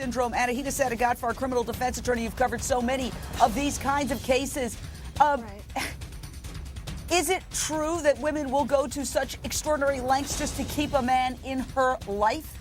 Syndrome. Anahita Sedaghatfar, criminal defense attorney. You've covered so many of these kinds of cases. Right. Is it true that women will go to such extraordinary lengths just to keep a man in her life?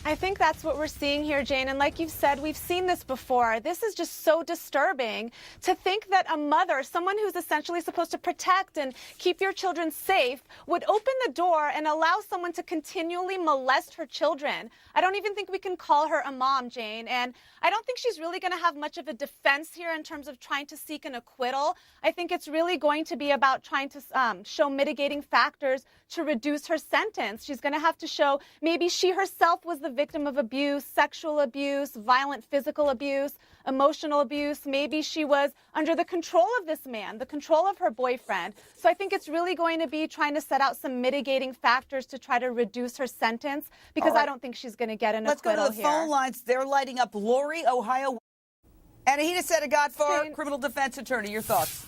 I think that's what we're seeing here, Jane. And like you've said, we've seen this before. This is just so disturbing to think that a mother, someone who's essentially supposed to protect and keep your children safe, would open the door and allow someone to continually molest her children. I don't even think we can call her a mom, Jane. And I don't think she's really going to have much of a defense here in terms of trying to seek an acquittal. I think it's really going to be about trying to show mitigating factors to reduce her sentence. She's going to have to show maybe she herself was the victim of abuse, sexual abuse, violent physical abuse, emotional abuse. Maybe she was under the control of this man, the control of her boyfriend. So I think it's really going to be trying to set out some mitigating factors to try to reduce her sentence, because I don't think she's going to get an acquittal here. Let's go to the phone lines. They're lighting up. Lori, Ohio. Anahita Sedaghatfar, criminal defense attorney. Your thoughts?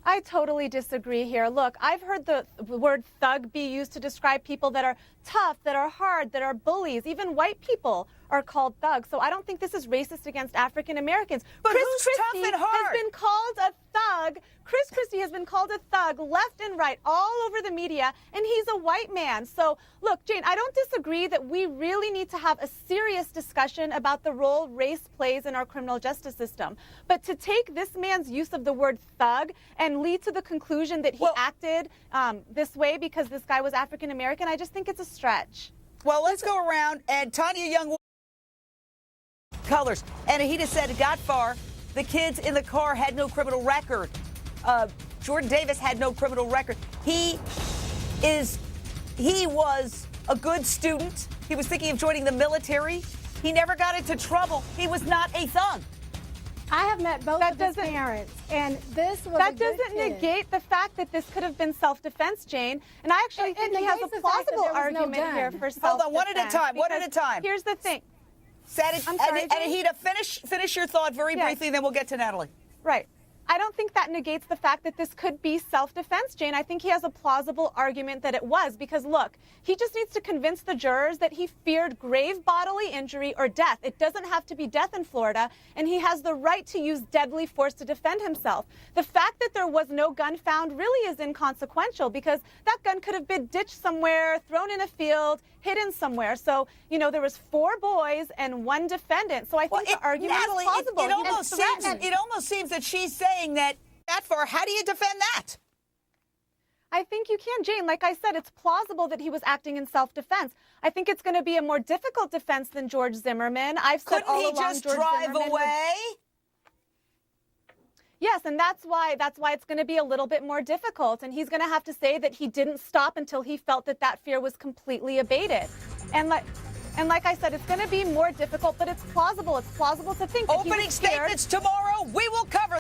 I totally disagree here. Look, I've heard the word thug be used to describe people that are tough, that are hard, that are bullies. Even white people are called thugs. So I don't think this is racist against African Americans. But Chris who's Christie tough and hard? has been called a thug. Chris Christie has been called a thug left and right all over the media, and he's a white man. So look, Jane, I don't disagree that we really need to have a serious discussion about the role race plays in our criminal justice system. But to take this man's use of the word thug and lead to the conclusion that he acted this way because this guy was African American, I just think it's a stretch. Well, let's go around. And Tanya Young, colors. Anahita Sedaghatfar, the kids in the car had no criminal record. Jordan Davis had no criminal record. He was a good student. He was thinking of joining the military. He never got into trouble. He was not a thug. I have met both of his parents, and this was That doesn't negate the fact that this could have been self-defense, Jane. And I actually think he has a plausible argument here for self-defense. Hold on, one at a time. One at a time. Here's the thing. Anahita, finish your thought very briefly, then we'll get to Natalie. Right. I don't think that negates the fact that this could be self-defense, Jane. I think he has a plausible argument that it was, because, look, he just needs to convince the jurors that he feared grave bodily injury or death. It doesn't have to be death in Florida, and he has the right to use deadly force to defend himself. The fact that there was no gun found really is inconsequential, because that gun could have been ditched somewhere, thrown in a field, hidden somewhere. So, you know, there was 4 boys and 1 defendant. So I think the argument Natalie, is plausible. It almost seems that she's saying that far. How do you defend that? I think you can, Jane. Like I said, it's plausible that he was acting in self-defense. I think it's going to be a more difficult defense than George Zimmerman. I've said all along, couldn't he just drive away? Yes, and that's why it's going to be a little bit more difficult. And he's going to have to say that he didn't stop until he felt that that fear was completely abated. And like I said, it's going to be more difficult, but it's plausible. It's plausible to think that he was scared. Opening statements tomorrow. We will cover